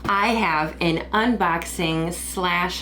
I have an unboxing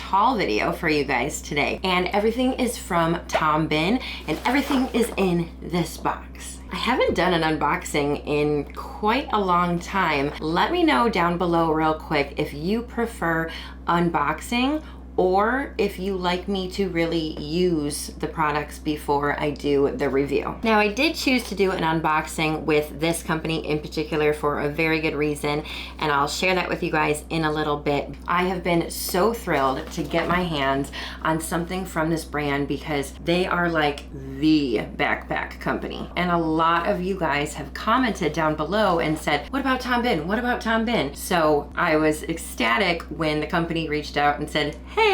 / haul video for you guys today, and everything is from Tom Bihn, and everything is in this box. I haven't done an unboxing in quite a long time. Let me know down below real quick if you prefer unboxing or if you like me to really use the products before I do the review. Now, I did choose to do an unboxing with this company in particular for a very good reason, and I'll share that with you guys in a little bit. I have been so thrilled to get my hands on something from this brand because they are like the backpack company. And a lot of you guys have commented down below and said, what about Tom Bihn? What about Tom Bihn? So I was ecstatic when the company reached out and said, hey,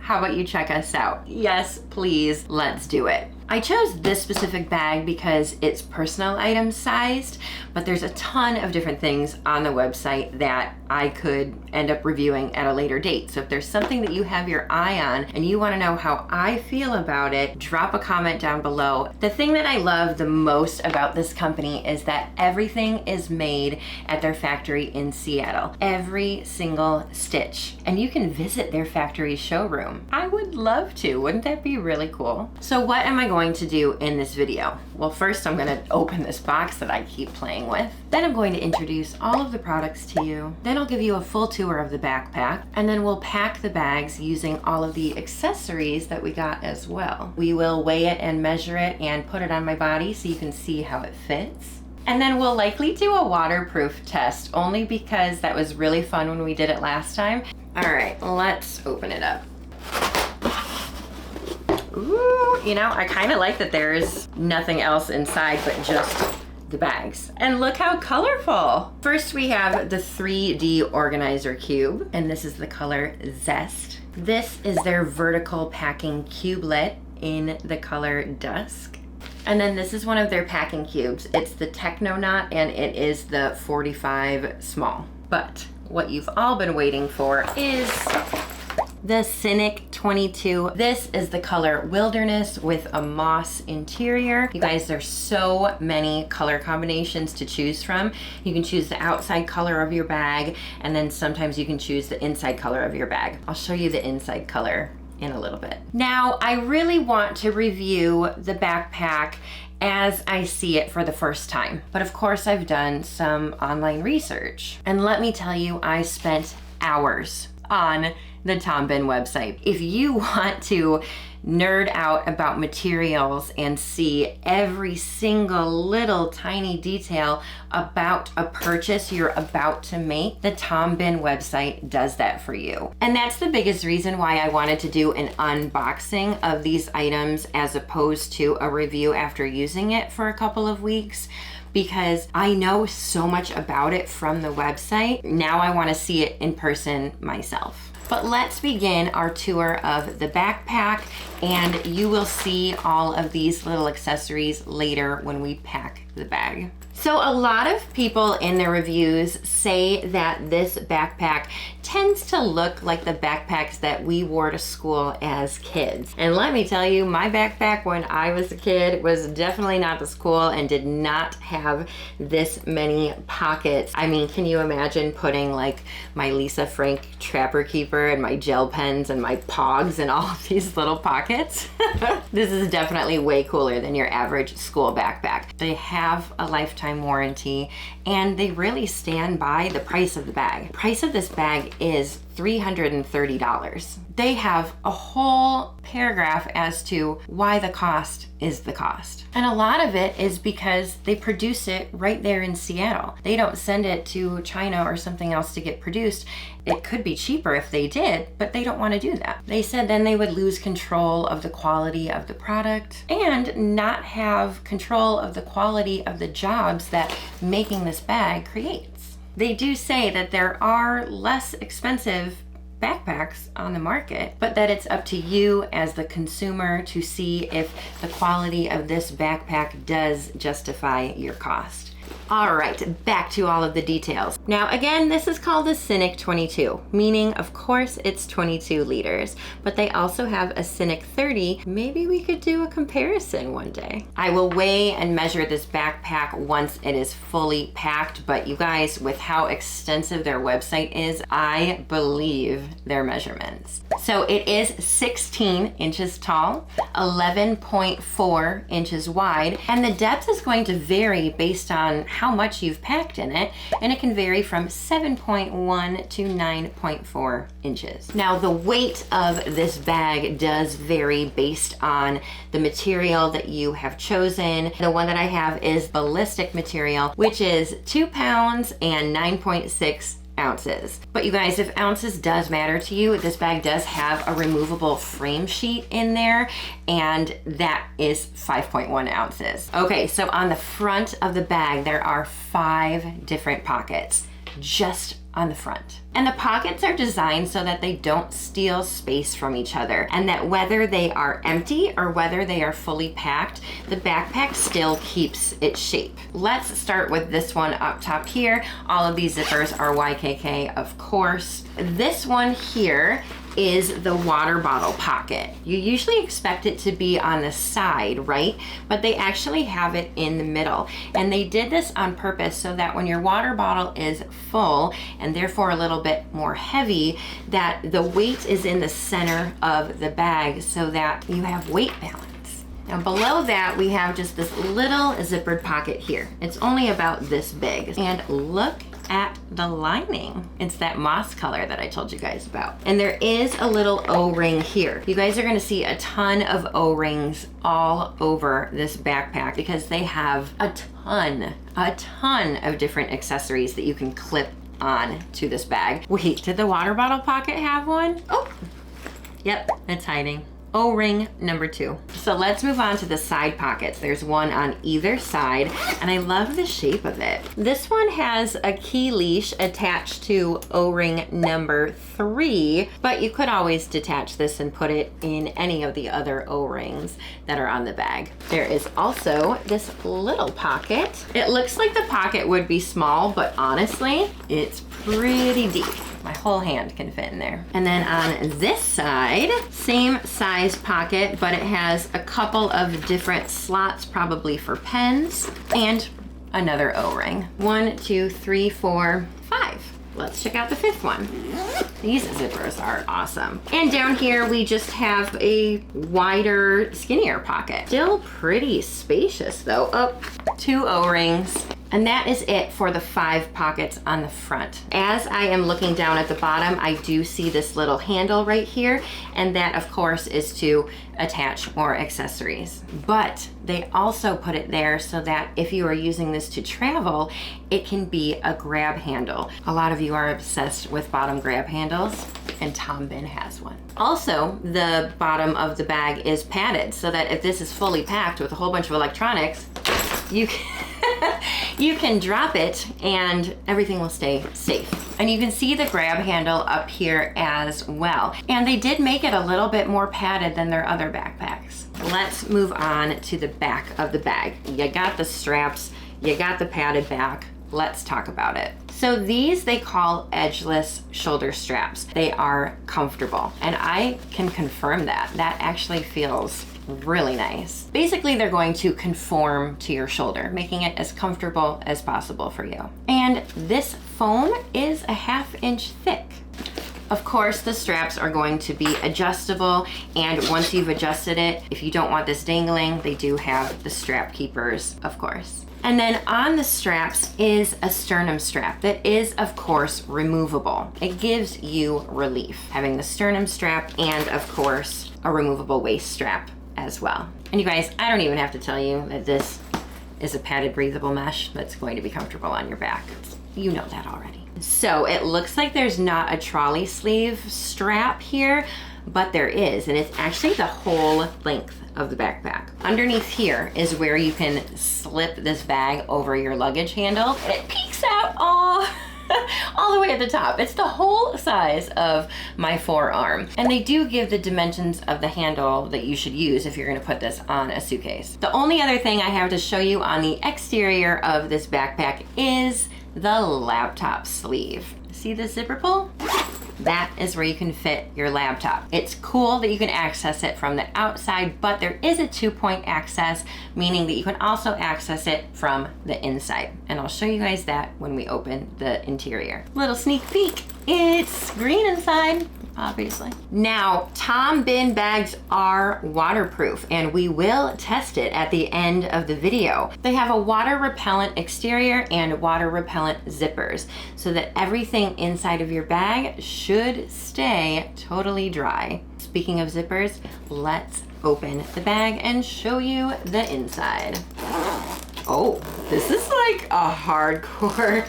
how about you check us out? Yes, please, let's do it. I chose this specific bag because it's personal item sized, but there's a ton of different things on the website that I could end up reviewing at a later date. So if there's something that you have your eye on and you want to know how I feel about it, drop a comment down below. The thing that I love the most about this company is that everything is made at their factory in Seattle. Every single stitch. And you can visit their factory showroom. I would love to. Wouldn't that be really cool? So what am I going to do in this video? Well, first I'm going to open this box that I keep playing with. Then I'm going to introduce all of the products to you. Then I'll give you a full tour of the backpack, and then we'll pack the bags using all of the accessories that we got as well. We will weigh it and measure it and put it on my body so you can see how it fits. And then we'll likely do a waterproof test, only because that was really fun when we did it last time. All right, let's open it up. Ooh, you know, I kind of like that there's nothing else inside but just the bags. And look how colorful. First we have the 3D organizer cube, and this is the color Zest. This is their vertical packing cubelet in the color Dusk. And then this is one of their packing cubes. It's the Technonaut, and it is the 45 small. But what you've all been waiting for is the Synik 22. This is the color Wilderness with a moss interior. You guys, there's so many color combinations to choose from. You can choose the outside color of your bag, and then sometimes you can choose the inside color of your bag. I'll show you the inside color in a little bit. Now, I really want to review the backpack as I see it for the first time. But of course, I've done some online research. And let me tell you, I spent hours on the Tom Bihn website. If you want to nerd out about materials and see every single little tiny detail about a purchase you're about to make, the Tom Bihn website does that for you. And that's the biggest reason why I wanted to do an unboxing of these items as opposed to a review after using it for a couple of weeks, because I know so much about it from the website. Now I want to see it in person myself. But let's begin our tour of the backpack, and you will see all of these little accessories later when we pack the bag. So a lot of people in their reviews say that this backpack tends to look like the backpacks that we wore to school as kids. And let me tell you, my backpack when I was a kid was definitely not this cool and did not have this many pockets. I mean, can you imagine putting like my Lisa Frank Trapper Keeper and my gel pens and my Pogs in all of these little pockets? This is definitely way cooler than your average school backpack. They have a lifetime warranty, and they really stand by the price of the bag. The price of this bag is $330. They have a whole paragraph as to why the cost is the cost. And a lot of it is because they produce it right there in Seattle. They don't send it to China or something else to get produced. It could be cheaper if they did, but they don't want to do that. They said then they would lose control of the quality of the product and not have control of the quality of the jobs that making this bag creates. They do say that there are less expensive backpacks on the market, but that it's up to you as the consumer to see if the quality of this backpack does justify your cost. All right, back to all of the details. Now again, this is called a SYNIK 22, meaning of course it's 22 liters, but they also have a SYNIK 30. Maybe we could do a comparison one day. I will weigh and measure this backpack once it is fully packed, but you guys, with how extensive their website is, I believe their measurements. So it is 16 inches tall, 11.4 inches wide, and the depth is going to vary based on how much you've packed in it, and it can vary from 7.1 to 9.4 inches. Now the weight of this bag does vary based on the material that you have chosen. The one that I have is ballistic material, which is 2 pounds and 9.6 ounces. But you guys, if ounces does matter to you, this bag does have a removable frame sheet in there, and that is 5.1 ounces. Okay, so on the front of the bag, there are 5 different pockets just on the front. And the pockets are designed so that they don't steal space from each other, and that whether they are empty or whether they are fully packed, the backpack still keeps its shape. Let's start with this one up top here. All of these zippers are YKK, of course. This one here is the water bottle pocket. You usually expect it to be on the side, right? But they actually have it in the middle. And they did this on purpose so that when your water bottle is full and therefore a little bit more heavy, that the weight is in the center of the bag so that you have weight balance. Now below that, we have just this little zippered pocket here. It's only about this big. And look at the lining. It's that moss color that I told you guys about. And there is a little O-ring here. You guys are gonna see a ton of O-rings all over this backpack because they have a ton of different accessories that you can clip on to this bag. Wait, did the water bottle pocket have one? Oh, yep, it's hiding. O-ring number 2. So let's move on to the side pockets. There's one on either side, and I love the shape of it. This one has a key leash attached to O-ring number 3, but you could always detach this and put it in any of the other O-rings that are on the bag. There is also this little pocket. It looks like the pocket would be small, but honestly, it's pretty deep. My whole hand can fit in there. And then on this side, same size pocket, but it has a couple of different slots, probably for pens, and another O-ring. 1, 2, 3, 4, 5. Let's check out the 5th one. These zippers are awesome. And down here, we just have a wider, skinnier pocket. Still pretty spacious though. Oh, 2 O-rings. And that is it for the 5 pockets on the front. As I am looking down at the bottom, I do see this little handle right here, and that of course is to attach more accessories. But they also put it there so that if you are using this to travel, it can be a grab handle. A lot of you are obsessed with bottom grab handles, and Tom Bihn has one. Also, the bottom of the bag is padded so that if this is fully packed with a whole bunch of electronics, you can drop it and everything will stay safe. And you can see the grab handle up here as well. And they did make it a little bit more padded than their other backpacks. Let's move on to the back of the bag. You got the straps, you got the padded back. Let's talk about it. So these they call edgeless shoulder straps. They are comfortable, and I can confirm that. That actually feels really nice. Basically, they're going to conform to your shoulder, making it as comfortable as possible for you. And this foam is a 1/2 inch thick. Of course, the straps are going to be adjustable, and once you've adjusted it, if you don't want this dangling, they do have the strap keepers, of course. And then on the straps is a sternum strap that is, of course, removable. It gives you relief, having the sternum strap and, of course, a removable waist strap as well. And you guys, I don't even have to tell you that this is a padded breathable mesh that's going to be comfortable on your back. You know that already. So it looks like there's not a trolley sleeve strap here, but there is, and it's actually the whole length of the backpack. Underneath here is where you can slip this bag over your luggage handle, and it peeks out. Oh, all the way at the top. It's the whole size of my forearm. And they do give the dimensions of the handle that you should use if you're gonna put this on a suitcase. The only other thing I have to show you on the exterior of this backpack is the laptop sleeve. See the zipper pull? That is where you can fit your laptop. It's cool that you can access it from the outside, but there is a 2-point access, meaning that you can also access it from the inside. And I'll show you guys that when we open the interior. Little sneak peek. It's green inside, obviously. Now, Tom Bihn bags are waterproof, and we will test it at the end of the video. They have a water repellent exterior and water repellent zippers, so that everything inside of your bag should stay totally dry. Speaking of zippers, let's open the bag and show you the inside. Oh, this is like a hardcore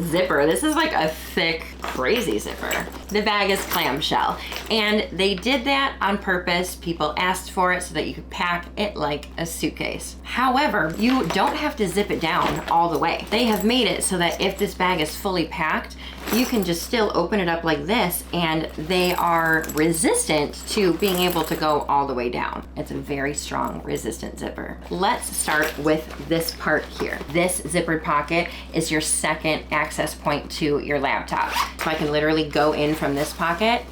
zipper. This is like a thick, crazy zipper. The bag is clamshell, and they did that on purpose. People asked for it so that you could pack it like a suitcase. However, you don't have to zip it down all the way. They have made it so that if this bag is fully packed, you can just still open it up like this, and they are resistant to being able to go all the way down. It's a very strong, resistant zipper. Let's start with this part here. This zippered pocket is your second access point to your laptop. So I can literally go in from this pocket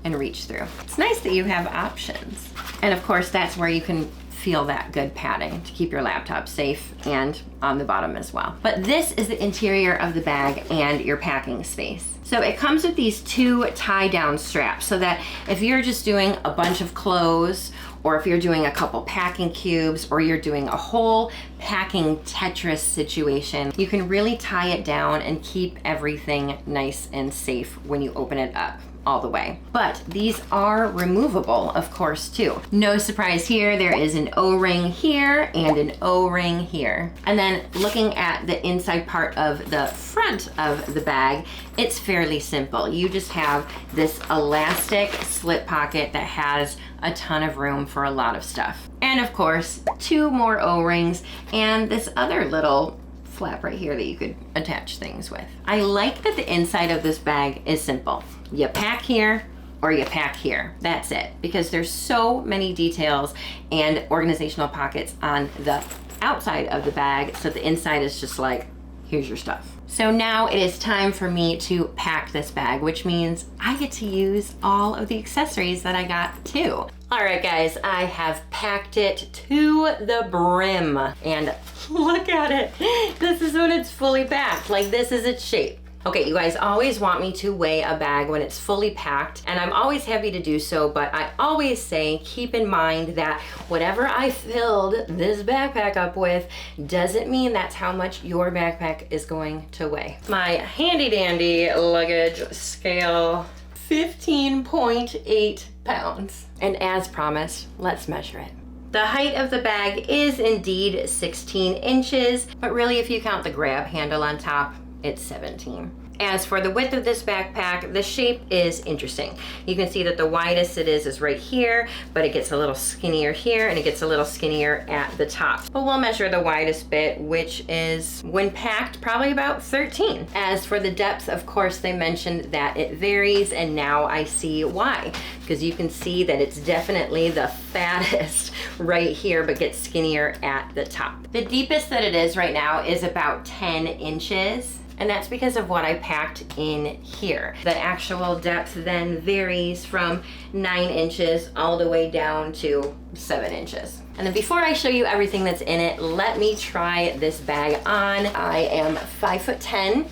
and reach through. It's nice that you have options. And of course, that's where you can feel that good padding to keep your laptop safe and on the bottom as well. But this is the interior of the bag and your packing space. So it comes with these 2 tie-down straps so that if you're just doing a bunch of clothes, or if you're doing a couple packing cubes, or you're doing a whole packing Tetris situation, you can really tie it down and keep everything nice and safe when you open it up all the way. But these are removable, of course, too. No surprise here, there is an O-ring here and an O-ring here. And then looking at the inside part of the front of the bag, it's fairly simple. You just have this elastic slip pocket that has a ton of room for a lot of stuff. And of course, 2 more O-rings and this other little flap right here that you could attach things with. I like that the inside of this bag is simple. You pack here or you pack here. That's it. Because there's so many details and organizational pockets on the outside of the bag, so the inside is just like, here's your stuff. So now it is time for me to pack this bag, which means I get to use all of the accessories that I got too. All right, guys, I have packed it to the brim, and look at it. This is when it's fully packed. Like, this is its shape. Okay, you guys always want me to weigh a bag when it's fully packed, and I'm always happy to do so, but I always say keep in mind that whatever I filled this backpack up with doesn't mean that's how much your backpack is going to weigh. My handy dandy luggage scale, 15.8 pounds. And as promised, let's measure it. The height of the bag is indeed 16 inches, but really if you count the grab handle on top, it's 17. As for the width of this backpack, the shape is interesting. You can see that the widest it is right here, but it gets a little skinnier here and it gets a little skinnier at the top. But we'll measure the widest bit, which is, when packed, probably about 13. As for the depth, of course, they mentioned that it varies, and now I see why. Because you can see that it's definitely the fattest right here, but gets skinnier at the top. The deepest that it is right now is about 10 inches. And that's because of what I packed in here. The actual depth then varies from 9 inches all the way down to 7 inches. And then before I show you everything that's in it, let me try this bag on. I am 5'10"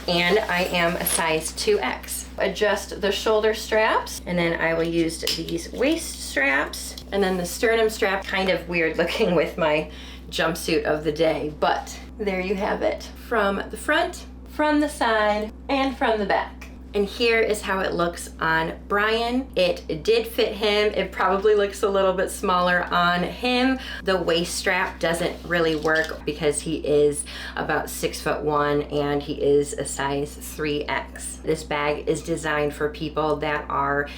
and I am a size 2X. Adjust the shoulder straps, and then I will use these waist straps, and then the sternum strap, kind of weird looking with my jumpsuit of the day, but there you have it. From the front, from the side, and from the back. And here is how it looks on Brian. It did fit him. It probably looks a little bit smaller on him. The waist strap doesn't really work because he is about 6'1" and he is a size 3X. This bag is designed for people that are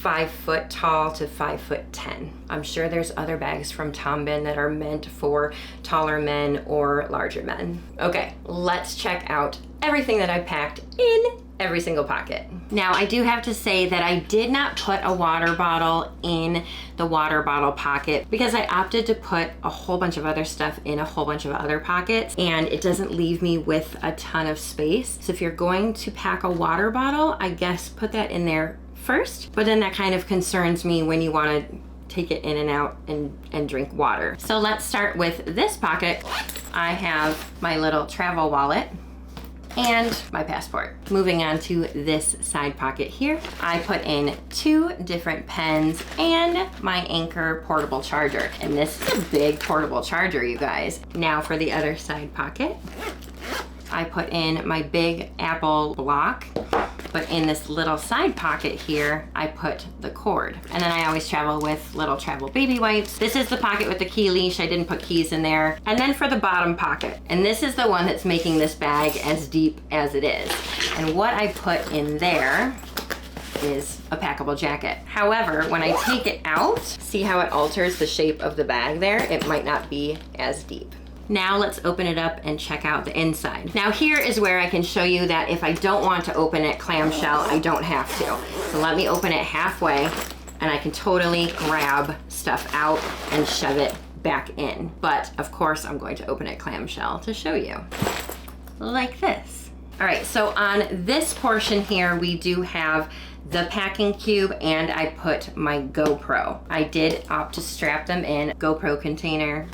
5 foot tall to 5'10". I'm sure there's other bags from Tom Bihn that are meant for taller men or larger men. Okay, let's check out everything that I packed in every single pocket. Now, I do have to say that I did not put a water bottle in the water bottle pocket because I opted to put a whole bunch of other stuff in a whole bunch of other pockets, and it doesn't leave me with a ton of space. So if you're going to pack a water bottle, I guess put that in there first, but then that kind of concerns me when you want to take it in and out and drink water. So let's start with this pocket. I have my little travel wallet and my passport. Moving on to this side pocket here, I put in 2 different pens and my Anchor portable charger. And this is a big portable charger, you guys. Now for the other side pocket, I put in my big Apple block, but in this little side pocket here, I put the cord. And then I always travel with little travel baby wipes. This is the pocket with the key leash. I didn't put keys in there. And then for the bottom pocket, and this is the one that's making this bag as deep as it is. And what I put in there is a packable jacket. However, when I take it out, see how it alters the shape of the bag there? It might not be as deep. Now let's open it up and check out the inside. Now here is where I can show you that if I don't want to open it clamshell, I don't have to. So let me open it halfway and I can totally grab stuff out and shove it back in. But of course I'm going to open it clamshell to show you. Like this. All right, so on this portion here, we do have the packing cube and I put my GoPro. I did opt to strap them in. GoPro container,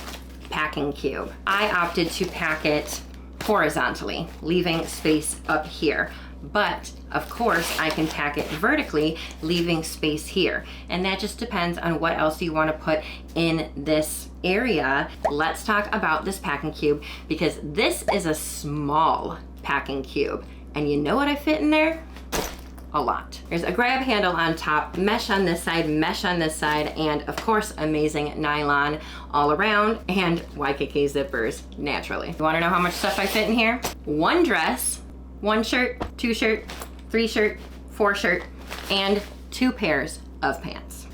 packing cube. I opted to pack it horizontally, leaving space up here. But of course I can pack it vertically, leaving space here. And that just depends on what else you want to put in this area. Let's talk about this packing cube because this is a small packing cube. And you know what I fit in there? A lot. There's a grab handle on top, mesh on this side, mesh on this side, and of course, amazing nylon all around, and YKK zippers, naturally. You wanna know how much stuff I fit in here? 1 dress, 1 shirt, 2 shirt, 3 shirt, 4 shirt, and 2 pairs of pants.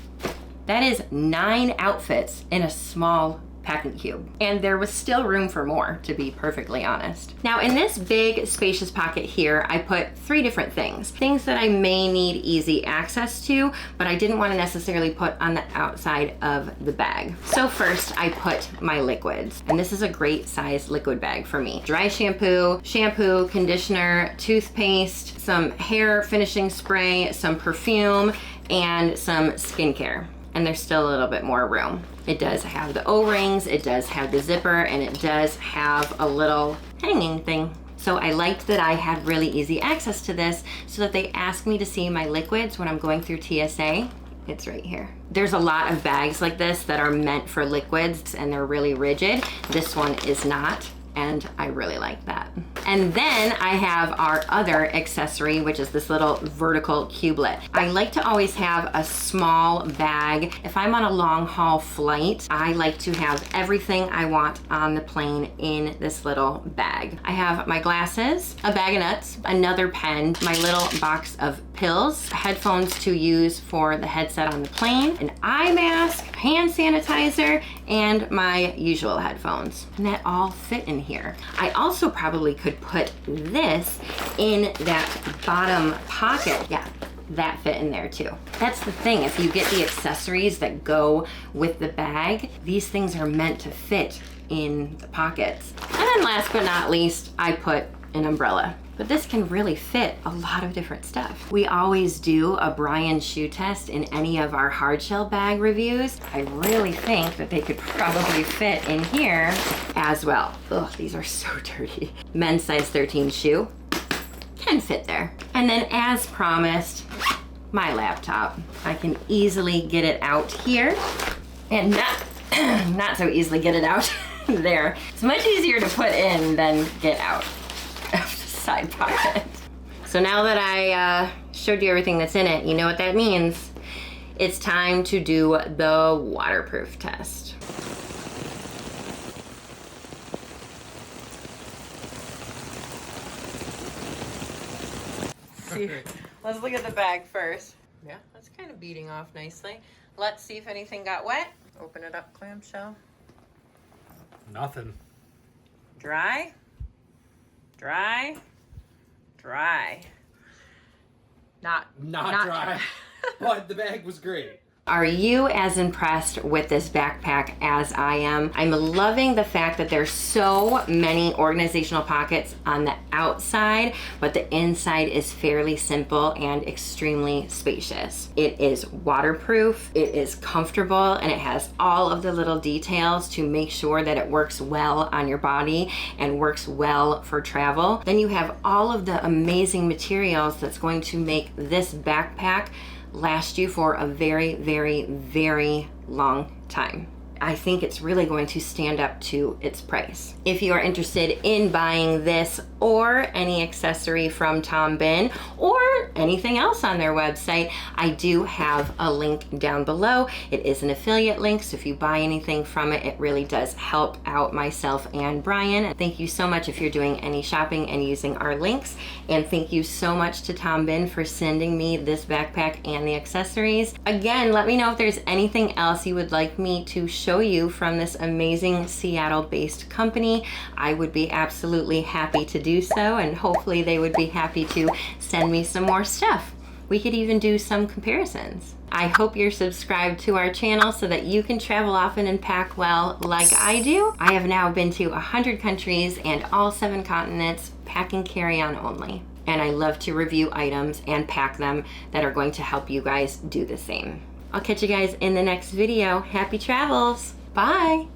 That is 9 outfits in a small packing cube. And there was still room for more, to be perfectly honest. Now in this big spacious pocket here, I put 3 different things. Things that I may need easy access to, but I didn't want to necessarily put on the outside of the bag. So first I put my liquids. And this is a great size liquid bag for me. Dry shampoo, conditioner, toothpaste, some hair finishing spray, some perfume, and some skincare. And there's still a little bit more room. It does have the O-rings, it does have the zipper, and it does have a little hanging thing. So I liked that I had really easy access to this so that they ask me to see my liquids when I'm going through TSA. It's right here. There's a lot of bags like this that are meant for liquids and they're really rigid. This one is not. And I really like that. And then I have our other accessory, which is this little vertical cublet. I like to always have a small bag. If I'm on a long haul flight, I like to have everything I want on the plane in this little bag. I have my glasses, a bag of nuts, another pen, my little box of pills, headphones to use for the headset on the plane, an eye mask, hand sanitizer, and my usual headphones. And that all fit in here. I also probably could put this in that bottom pocket. Yeah, that fit in there too. That's the thing, if you get the accessories that go with the bag, these things are meant to fit in the pockets. And then last but not least, I put an umbrella. But this can really fit a lot of different stuff. We always do a Brian shoe test in any of our hard shell bag reviews. I really think that they could probably fit in here as well. Ugh, these are so dirty. Men's size 13 shoe can fit there. And then as promised, my laptop. I can easily get it out here and not so easily get it out there. It's much easier to put in than get out. Side pocket. So now that I showed you everything that's in it, you know what that means. It's time to do the waterproof test. Let's look at the bag first. Yeah, that's kind of beading off nicely. Let's see if anything got wet. Open it up, clamshell. Nothing. Dry, dry, dry. Not dry. But the bag was great. Are you as impressed with this backpack as I am? I'm loving the fact that there's so many organizational pockets on the outside, but the inside is fairly simple and extremely spacious. It is waterproof, it is comfortable, and it has all of the little details to make sure that it works well on your body and works well for travel. Then you have all of the amazing materials that's going to make this backpack last you for a very, very, very long time. I think it's really going to stand up to its price. If you are interested in buying this or any accessory from Tom Bihn or anything else on their website, I do have a link down below. It is an affiliate link, so if you buy anything from it, it really does help out myself and Brian. Thank you so much if you're doing any shopping and using our links. And thank you so much to Tom Bihn for sending me this backpack and the accessories. Again, let me know if there's anything else you would like me to show you from this amazing Seattle-based company. I would be absolutely happy to do so, and hopefully they would be happy to send me some more stuff. We could even do some comparisons. I hope you're subscribed to our channel so that you can travel often and pack well like I do. I have now been to 100 countries and all 7 continents, pack and carry on only. And I love to review items and pack them that are going to help you guys do the same. I'll catch you guys in the next video. Happy travels. Bye.